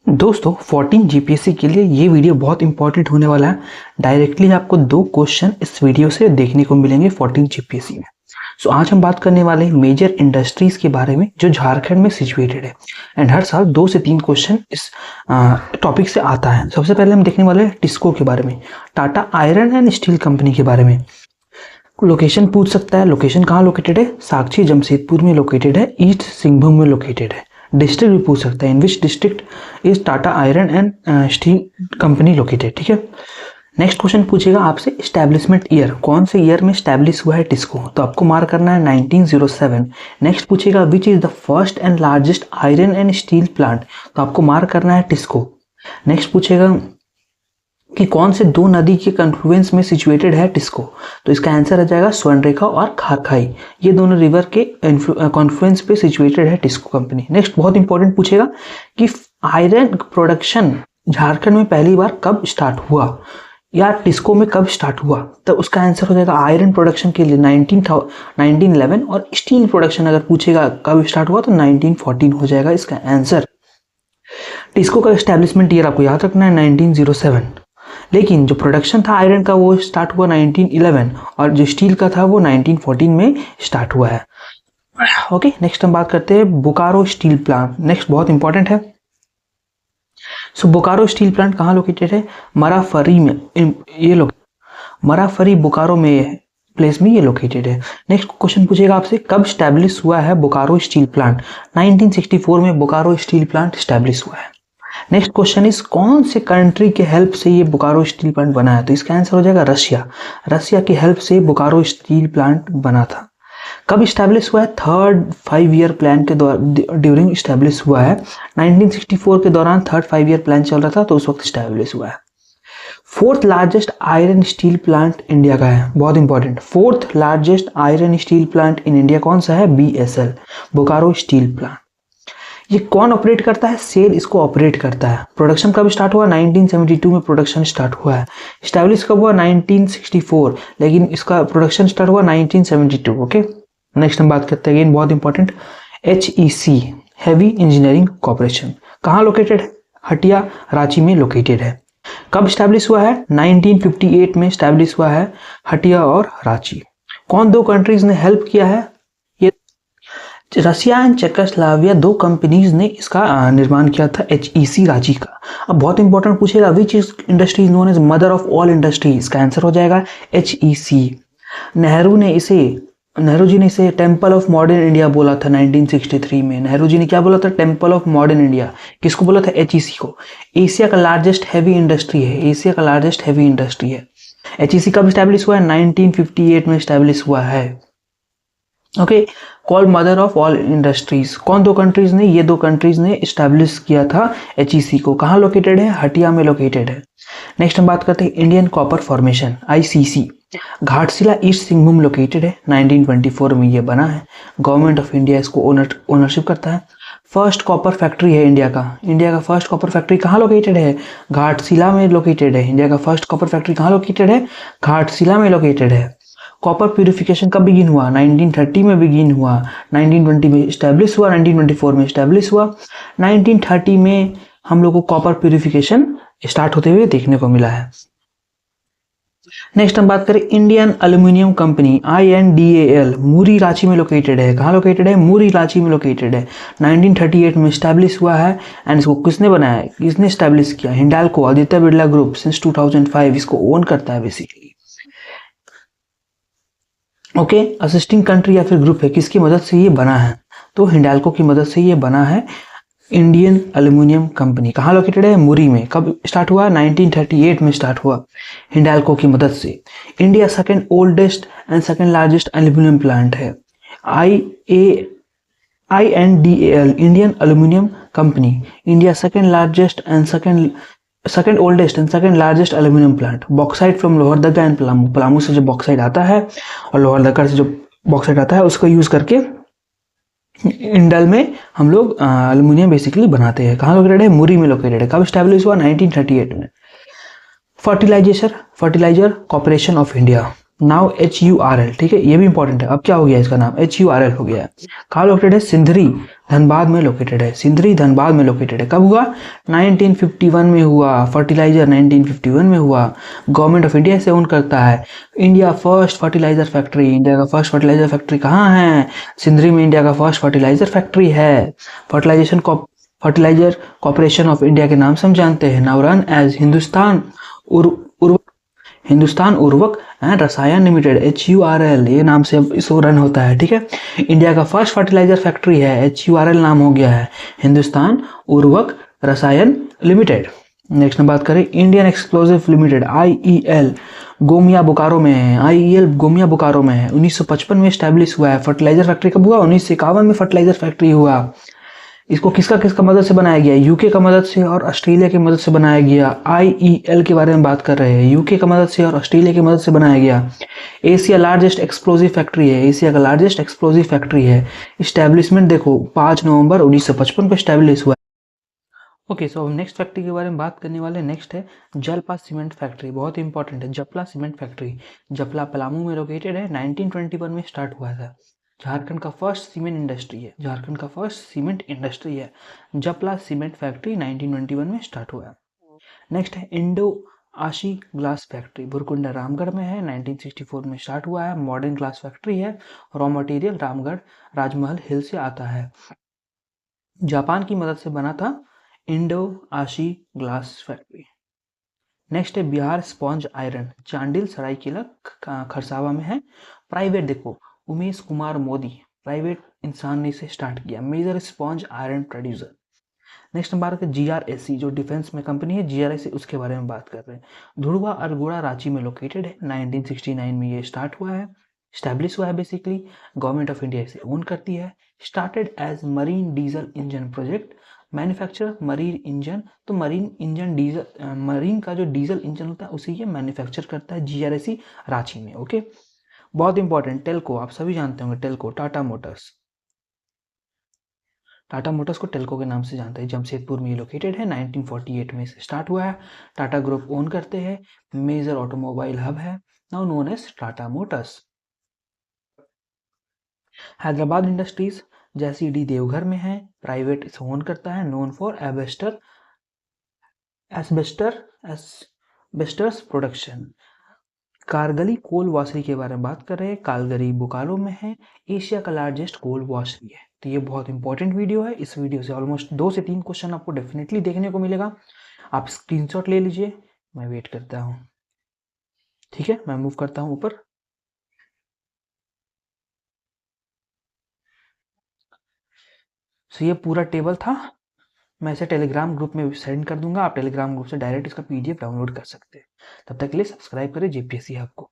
दोस्तों 14 जीपीएससी के लिए ये वीडियो बहुत इंपॉर्टेंट होने वाला है। डायरेक्टली आपको 2 क्वेश्चन इस वीडियो से देखने को मिलेंगे 14 जीपीएससी में। सो आज हम बात करने वाले हैं मेजर इंडस्ट्रीज के बारे में जो झारखंड में सिचुएटेड है एंड हर साल 2 से 3 क्वेश्चन इस टॉपिक से आता है। सबसे पहले हम देखने वाले हैं टिस्को के बारे में, Tata iron and steel company के बारे में। लोकेशन पूछ सकता है, लोकेशन कहाँ लोकेटेड है? साक्षी जमशेदपुर में लोकेटेड है, ईस्ट सिंहभूम में लोकेटेड है। डिस्ट्रिक्ट भी पूछ सकता है, in which district is Tata iron and steel company located. ठीक है, नेक्स्ट क्वेश्चन पूछेगा आपसे स्टैब्लिशमेंट ईयर, कौन से ईयर में स्टैब्लिश हुआ है टिस्को, तो आपको मार्क करना है 1907। नेक्स्ट पूछेगा which is the first and largest iron and steel plant, तो आपको मार्क करना है टिस्को। नेक्स्ट पूछेगा कि कौन से 2 नदी के कन्फ्लुएंस में सिचुएटेड है टिस्को, तो इसका आंसर आ जाएगा स्वर्णरेखा और खारखाई। ये दोनों रिवर के कॉन्फ्लुएंस पे सिचुएटेड है टिस्को कंपनी। नेक्स्ट बहुत इंपॉर्टेंट पूछेगा कि आयरन प्रोडक्शन झारखंड में पहली बार कब स्टार्ट हुआ या टिस्को में कब स्टार्ट हुआ, तो उसका आंसर हो जाएगा आयरन प्रोडक्शन के लिए 1911 और स्टील प्रोडक्शन अगर पूछेगा कब स्टार्ट हुआ तो 1914 हो जाएगा इसका आंसर। टिस्को का एस्टेब्लिशमेंट ईयर आपको याद रखना है 1907, लेकिन जो प्रोडक्शन था आयरन का वो स्टार्ट हुआ 1911 और जो स्टील का था वो 1914 में स्टार्ट हुआ है। ओके, नेक्स्ट हम बात करते हैं बोकारो स्टील प्लांट। नेक्स्ट बहुत इंपॉर्टेंट है। सो बोकारो स्टील प्लांट कहाँ लोकेटेड है? मराफरी में, ये मराफरी बोकारो में प्लेस में ये लोकेटेड है। नेक्स्ट क्वेश्चन पूछेगा आपसे कब स्टैब्लिश हुआ है बोकारो स्टील प्लांट, 1964 में बोकारो स्टील प्लांट स्टैब्लिश हुआ है। नेक्स्ट क्वेश्चन इज कौन से कंट्री के हेल्प से ये बोकारो स्टील प्लांट बना है, तो इसका आंसर हो जाएगा रशिया। रशिया की हेल्प से बोकारो स्टील प्लांट बना था। कब स्टैब्लिश हुआ है? 3rd 5 ईयर प्लान के ड्यूरिंग स्टैब्लिश हुआ है। 1964 के दौरान 3rd 5 ईयर प्लान चल रहा था तो उस वक्त स्टैब्लिश हुआ है। 4th largest iron steel plant India का है, बहुत important. 4th largest iron steel plant in India कौन सा है? BSL, Bokaro steel plant. ये कौन ऑपरेट करता है? सेल इसको ऑपरेट करता है। प्रोडक्शन कब स्टार्ट हुआ? 1972 में प्रोडक्शन स्टार्ट हुआ है। स्टैब्लिश कब हुआ? 1964, लेकिन इसका प्रोडक्शन स्टार्ट हुआ 1972। ओके, नेक्स्ट हम बात करते हैं अगेन बहुत important, HEC heavy engineering corporation कहाँ लोकेटेड है? हटिया रांची में लोकेटेड है। कब स्टैब्लिश हुआ है? 1958 में स्टैब्लिश हुआ है हटिया और रांची। कौन 2 कंट्रीज ने हेल्प किया है? रशिया एंड चेकोस्लोवाकिया 2 कंपनीज ने इसका निर्माण किया था, HEC रांची का। अब बहुत इंपॉर्टेंट पूछेगा which is industry is known as mother of all industries, इसका आंसर हो जाएगा HEC। नेहरू जी ने इसे टेम्पल ऑफ मॉडर्न इंडिया बोला था 1963 में। नेहरू जी ने क्या बोला था? Temple of modern India. किसको बोला था? HEC को। एशिया का लार्जेस्ट हैवी इंडस्ट्री है, एशिया का लार्जेस्ट हैवी इंडस्ट्री है। HEC कब स्टैब्लिश हुआ है? 1958 में स्टैब्लिश हुआ है। Okay, called mother of all industries. कौन 2 कंट्रीज ने? ये 2 कंट्रीज ने स्टैब्लिश किया था HEC को। कहाँ लोकेटेड है? हटिया में लोकेटेड है। नेक्स्ट हम बात करते हैं Indian copper formation, ICC। Ghatshila east Singhbhum located है, 1924 में ये बना है। गवर्नमेंट ऑफ इंडिया इसको ओनरशिप करता है। फर्स्ट कॉपर फैक्ट्री है इंडिया का फर्स्ट कॉपर फैक्ट्री कहाँ लोकेटेड है? घाटशिला में लोकेटेड है। इंडिया का फर्स्ट कॉपर फैक्ट्री कहाँ लोकेटेड है? घाटशिला में लोकेटेड है। कॉपर प्यूरिफिकेशन कब बिगिन हुआ? 1930 में बिगिन हुआ, 1920 में स्टैब्लिश हुआ, 1924 में स्टैब्लिश हुआ। 1930 में हम लोग को कॉपर प्यूरिफिकेशन स्टार्ट होते हुए देखने को मिला है। नेक्स्ट हम बात करें इंडियन एल्यूमिनियम कंपनी, INDAL, मुरी रांची में लोकेटेड है। कहाँ लोकेटेड है? मुरी रांची में लोकेटेड है। 1938 में स्टैब्लिश हुआ है एंड इसको किसने बनाया है, किसने स्टैब्लिश किया? हिंडाल्को, आदित्य बिरला ग्रुप सिंस 2005 इसको ओन करता है बेसिकली। ओके, असिस्टिंग कंट्री या फिर ग्रुप है, किसकी मदद से ये बना है? तो हिंडाल्को की मदद से ये बना है इंडियन एल्यूमिनियम कंपनी। कहाँ लोकेटेड है? मुरी में। कब स्टार्ट हुआ? 1938 में स्टार्ट हुआ हिंडाल्को की मदद से। India second oldest and second largest aluminium plant है, INDAL, Indian aluminium company. India second largest and second oldest and second largest aluminium plant. Bauxite from Lohardaga and Palamu, Palamu से जो बॉक्साइट आता है और लोहरदगा से जो बॉक्साइट आता है उसको यूज करके इंडल में हम लोग एल्यूमिनियम बेसिकली बनाते हैं। कहाँ लोकेटेड है? मुरी में लोकेटेड है। कब स्टैब्लिश हुआ? 1938 में। Fertiliser corporation of India, now HURL। ठीक है, ये भी इंपॉर्टेंट है। अब क्या हो गया इसका नाम? HURL हो गया है। कहाँ लोकेटेड है? सिंधरी धनबाद में लोकेटेड है। सिंदरी धनबाद में लोकेटेड है। कब हुआ? 1951 में हुआ। फर्टिलाइजर 1951 में हुआ। गवर्नमेंट ऑफ इंडिया से ओन करता है। India first fertiliser factory, India का फर्स्ट फर्टिलाइजर फैक्ट्री कहाँ है? सिंदरी में इंडिया का फर्स्ट फर्टिलाइजर फैक्ट्री है। फर्टिलाइजर कॉर्पोरेशन ऑफ इंडिया के नाम से हम जानते हैं। नाउ रन एज हिंदुस्तान उर्वरक एंड रसायन लिमिटेड, HURL, ये नाम से अब इसको रन होता है। ठीक है, इंडिया का फर्स्ट फर्टिलाइजर फैक्ट्री है, HURL नाम हो गया है, हिंदुस्तान उर्वरक रसायन लिमिटेड। नेक्स्ट में बात करें Indian explosive limited, IEL, Gomia Bokaro में है। IEL गोमिया बोकारो में है। 1955 में स्टैब्लिश हुआ है। फर्टिलाइजर फैक्ट्री कब हुआ? 1951 में फर्टिलाइजर फैक्ट्री हुआ। इसको किसका मदद से बनाया गया? यूके का मदद से और ऑस्ट्रेलिया की मदद से बनाया गया। IEL के बारे में बात कर रहे हैं। यूके का मदद से और ऑस्ट्रेलिया की मदद से बनाया गया। एशिया लार्जेस्ट एक्सप्लोजिव फैक्ट्री है। एशिया का लार्जेस्ट एक्सप्लोजिव फैक्ट्री है। स्टैब्लिशमेंट देखो 5 नवंबर 1955 को स्टैब्लिश हुआ। ओके, सो हम नेक्स्ट फैक्ट्री के बारे में बात करने वाले। नेक्स्ट है जलपा सीमेंट फैक्ट्री, बहुत इंपॉर्टेंट है। जपला सीमेंट फैक्ट्री, जपला पलामू में लोकेटेड है। 1921 में स्टार्ट हुआ था। झारखंड का फर्स्ट सीमेंट इंडस्ट्री है। झारखंड का फर्स्ट सीमेंट इंडस्ट्री है जपला सीमेंट फैक्ट्री, 1921 में स्टार्ट हुआ है। नेक्स्ट है इंडो आशी ग्लास फैक्ट्री, बुरकुंडा रामगढ़ में है। 1964 में स्टार्ट हुआ है। मॉडर्न ग्लास फैक्ट्री है। रॉ मटेरियल रामगढ़ राजमहल हिल से आता है। जापान की मदद से बना था इंडो आशी ग्लास फैक्ट्री। नेक्स्ट है बिहार स्पॉन्ज आयरन, चांडिल सरायकेला खरसावा में है। प्राइवेट देखो उमेश कुमार मोदी, प्राइवेट इंसान ने इसे स्टार्ट किया। Major sponge iron producer. Next number है GRSC, जो डिफेंस में कंपनी है GRSC, उसके बारे में बात कर रहे हैं। धुड़वा अरगोड़ा रांची में लोकेटेड है। 1969 में ये स्टार्ट हुआ है, स्टैब्लिश हुआ है। बेसिकली गवर्नमेंट ऑफ इंडिया इसे ओन करती है। Started as marine diesel engine project, manufacture marine engine, तो मरीन इंजन डीजल, मरीन का जो डीजल इंजन होता है उसी ये मैन्युफैक्चर करता है GRSC रांची में। ओके, बहुत इंपॉर्टेंट। टेल्को आप सभी जानते होंगे, टेल्को टाटा मोटर्स। टाटा मोटर्स को टेल्को के नाम से जानते हैं। जमशेदपुर में ये लोकेटेड है। 1948 में इसे स्टार्ट हुआ है। टाटा ग्रुप ओन करते हैं। मेजर ऑटोमोबाइल हब है, now known as Tata Motors. Hyderabad industries जैसी देवघर में है, प्राइवेट इसे ओन करता है। Known for asbestos production. Kargali coal washery के बारे में बात कर रहे हैं। कालगरी बोकारो में है। एशिया का लार्जेस्ट कोल वॉशरी है। तो ये बहुत इंपॉर्टेंट वीडियो है। इस वीडियो से ऑलमोस्ट 2 से 3 क्वेश्चन आपको डेफिनेटली देखने को मिलेगा। आप स्क्रीनशॉट ले लीजिए, मैं वेट करता हूँ। ठीक है, मैं मूव करता हूँ ऊपर। ये पूरा टेबल था। मैं इसे टेलीग्राम ग्रुप में सेंड कर दूंगा। आप टेलीग्राम ग्रुप से डायरेक्ट इसका PDF डाउनलोड कर सकते हैं। तब तक के लिए सब्सक्राइब करें JPSC हब को।